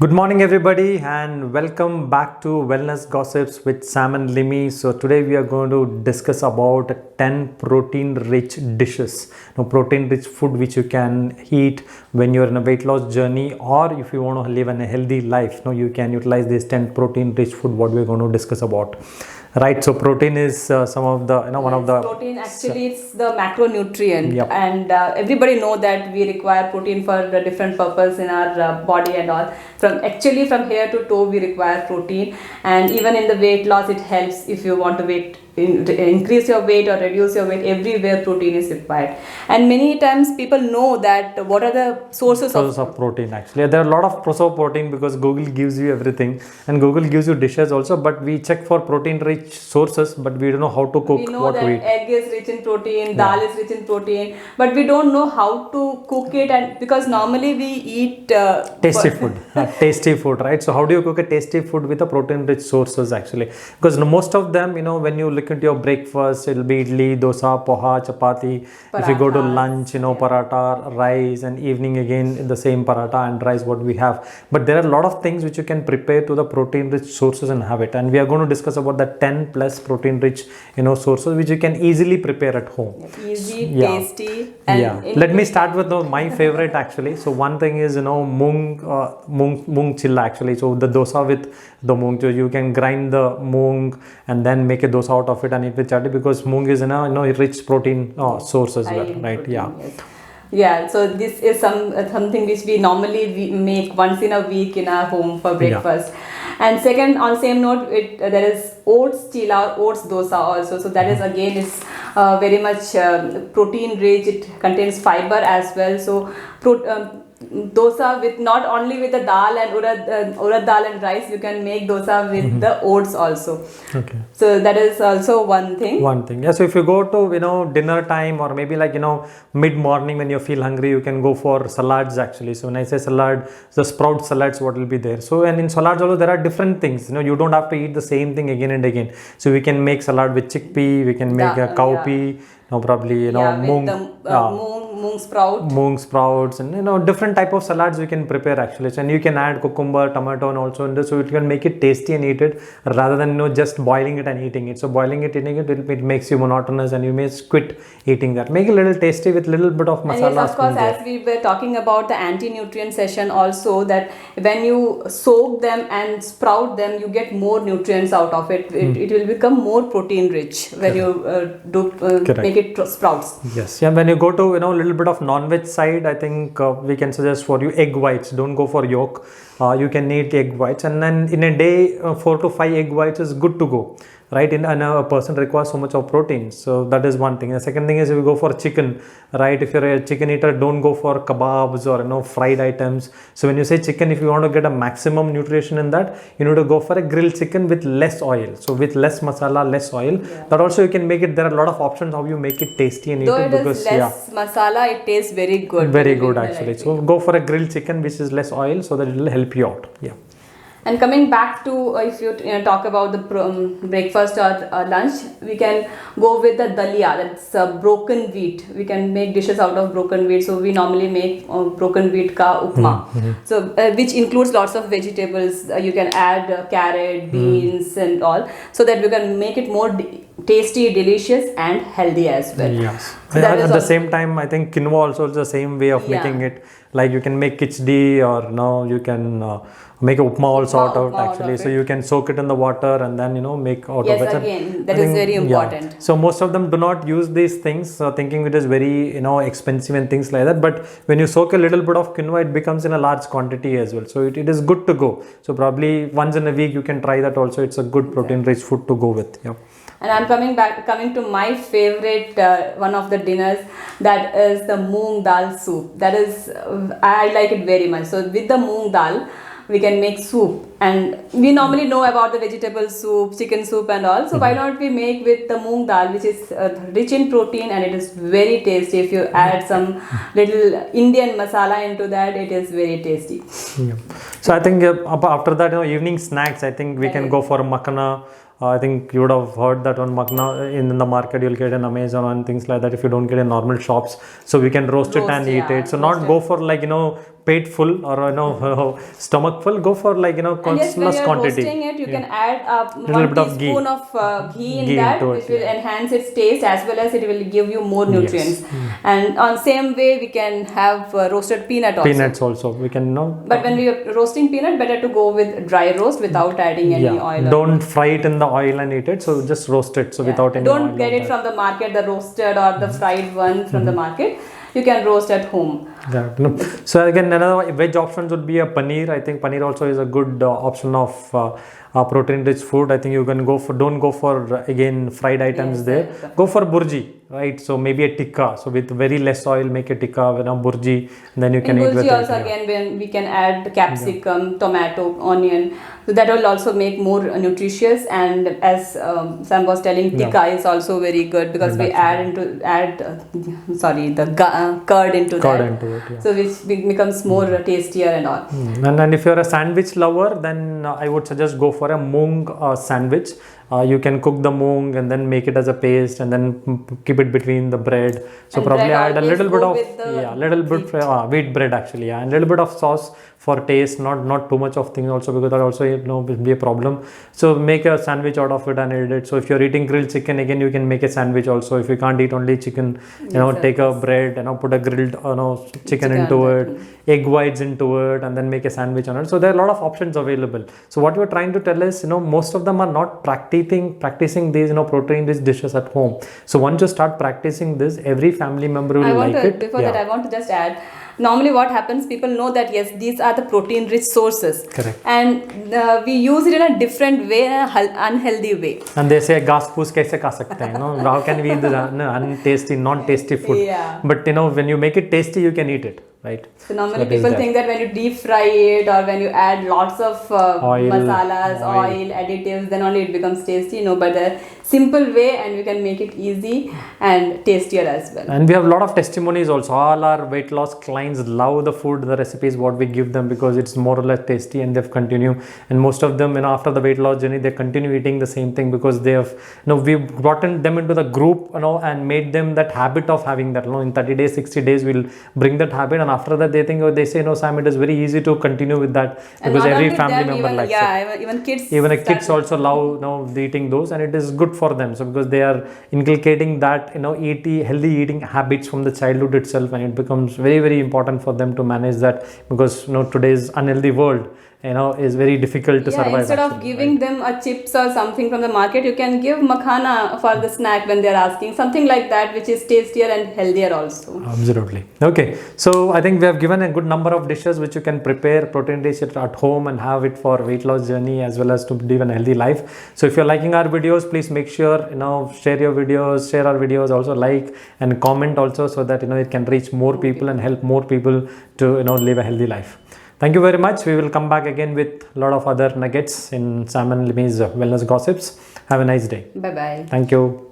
Good morning, everybody, and welcome back to Wellness Gossips with Sam and Limi. So today we are going to discuss about 10 protein-rich dishes, protein-rich food which you can eat when you're in a weight loss journey, or if you want to live a healthy life. You can utilize these 10 protein-rich food. What we're going to discuss about. Right, so protein is some of the, one of the... Protein actually it's the macronutrient. Yep. And everybody know that we require protein for a different purpose in our body and all. From head to toe we require protein, and even in the weight loss it helps. If you want to increase your weight or reduce your weight, everywhere protein is required. And many times people know that what are the sources of protein. Actually, there are a lot of sources of protein because Google gives you everything, and Google gives you dishes also, but we check for protein rich sources, but we don't know how to cook. We know that egg is rich in protein, dal is rich in protein, but we don't know how to cook it. And because normally we eat tasty food, right? So how do you cook a tasty food with a protein rich sources? Actually, because most of them, when you look into your breakfast, it'll be idli, dosa, poha, chapati. If you go to lunch, paratha, rice, and evening again the same paratha and rice what we have. But there are a lot of things which you can prepare to the protein rich sources and have it, and we are going to discuss about the 10 plus protein rich sources which you can easily prepare at home. Easy, tasty, and let me start with my favorite actually. So one thing is moong chilla actually. So the dosa with the moong, so you can grind the moong and then make a dosa out of it and eat with chutney, because moong is a rich protein source as well, right? Protein, yes. Yeah, so this is something which we normally make once in a week in our home for breakfast. And second, on same note, there is oats chilla, oats dosa also. So that is again is very much protein rich. It contains fiber as well. So dosa with not only with the dal and urad dal and rice, you can make dosa with the oats also. Okay. So that is also one thing. Yeah. So if you go to dinner time, or maybe mid morning when you feel hungry, you can go for salads actually. So when I say salad, the sprout salads what will be there. So and in salads also there are different things. You don't have to eat the same thing again and again. So we can make salad with chickpea. We can make a cowpea. Probably moong sprouts, and different type of salads we can prepare actually. So, and you can add cucumber, tomato, and also in this, so it can make it tasty and eat it rather than just boiling it and eating it. So boiling it, eating it, it makes you monotonous and you may quit eating that. Make it a little tasty with little bit of masala. And yes, of course, as we were talking about the anti-nutrient session also, that when you soak them and sprout them, you get more nutrients out of it. It will become more protein rich when you make it sprouts. Yes, yeah. When you go to little bit of non-veg side, I think we can suggest for you egg whites. Don't go for yolk. You can eat egg whites, and then in a day 4 to 5 egg whites is good to go, right? And a person requires so much of protein, so that is one thing. The second thing is if you go for chicken, right? If you're a chicken eater, don't go for kebabs or fried items. So when you say chicken, if you want to get a maximum nutrition in that, you need to go for a grilled chicken with less oil. So with less masala, less oil. Yeah. But also you can make it. There are a lot of options how you make it tasty and eat it, because less masala, it tastes very good. Very good actually. So go for a grilled chicken which is less oil, so that it will help you out. Yeah. And coming back to if you talk about the breakfast or lunch, we can go with the dalia. That's broken wheat. We can make dishes out of broken wheat. So we normally make broken wheat ka upma. So which includes lots of vegetables. You can add carrot, beans, and all, so that we can make it more tasty, delicious, and healthy as well. Yes. So at the same time, I think quinoa also is the same way of making it. Like you can make khichdi, or you can make upma also out of actually. So you can soak it in the water and then make out of it. Yes, again, that is very important. Yeah. So most of them do not use these things, thinking it is very expensive and things like that. But when you soak a little bit of quinoa, it becomes in a large quantity as well. So it is good to go. So probably once in a week you can try that also. It's a good protein rich food to go with. Yeah. And I'm coming to my favorite one of the dinners, that is the moong dal soup. That is, I like it very much. So with the moong dal, we can make soup, and we normally know about the vegetable soup, chicken soup and all. So why not we make with the moong dal, which is rich in protein and it is very tasty. If you add some little Indian masala into that, it is very tasty. Yeah. So I think after that, evening snacks, I think we can go for makhana. I think you would have heard that on Makhna in the market, you'll get an Amazon and things like that if you don't get in normal shops. So we can roast it and eat it. So not go for peat full or stomach full, go for like And yes, when continuous you're quantity. roasting it, you can add Little 1 bit of ghee. teaspoon of ghee in Ghee that, into it, which will enhance its taste as well as it will give you more nutrients. And on same way, we can have roasted peanut also. Peanuts also we can But when we are roasting peanut, better to go with dry roast without adding any oil. Don't fry it in the oil and eat it. So just roast it. So without any oil. Don't get it from the market, the roasted or the fried one from the market. You can roast at home. Yeah. No. So again, another veg options would be a paneer. I think paneer also is a good option of protein-rich food. I think you can don't go for again fried items there. Yes. Go for burji, right? So maybe a tikka. So with very less oil, make a tikka, burji, and then you can In eat with burji it. also again, when we can add capsicum, tomato, onion, so that will also make more nutritious. And as Sam was telling, tikka is also very good because we add the curd into that. So which becomes more tastier and all. And then if you're a sandwich lover, then I would suggest go for a moong sandwich. You can cook the moong and then make it as a paste and then keep it between the bread. So And probably bread add a little bit of wheat bread actually, and a little bit of sauce for taste, not too much of things also, because that also will be a problem. So make a sandwich out of it and eat it. So if you're eating grilled chicken, again you can make a sandwich also. If you can't eat only chicken, take a bread, put a grilled chicken into it, egg whites into it, and then make a sandwich on it. So there are a lot of options available. So what we're trying to tell is, most of them are not practicing these protein-rich dishes at home. So once you start practicing this, every family member will like it. Before that, I want to just add, normally what happens, people know that yes, these are the protein rich sources. Correct. And we use it in a different way, in an unhealthy way. And they say ghas poos kaise kha sakte hain, how can we eat the untasty, non-tasty food? Yeah. But when you make it tasty, you can eat it, right? So normally people think that when you deep fry it or when you add lots of masalas, oil, additives, then only it becomes tasty. But the simple way, and you can make it easy and tastier as well. And we have a lot of testimonies also. All our weight loss clients love the food, the recipes what we give them, because it's more or less tasty, and they've continued. And most of them, after the weight loss journey, they continue eating the same thing because they have, we've brought them into the group, and made them that habit of having that. In 30 days, 60 days, we'll bring that habit, and after that they think, they say, no, Sam, it is very easy to continue with that, because every family member likes it. Even kids. Even kids also love eating those, and it is good for them. So because they are inculcating that healthy eating habits from the childhood itself, and it becomes very, very important for them to manage that, because today's unhealthy world is very difficult to survive. Instead of giving them a chips or something from the market, you can give makhana for the snack when they're asking, something like that, which is tastier and healthier also. Absolutely. Okay, so I think we have given a good number of dishes which you can prepare protein rich at home and have it for weight loss journey as well as to live a healthy life. So if you're liking our videos, please make sure share your videos, share our videos, also like and comment also, so that it can reach more people and help more people to live a healthy life. Thank you very much. We will come back again with a lot of other nuggets in Sam and Limi's Wellness Gossips. Have a nice day. Bye-bye. Thank you.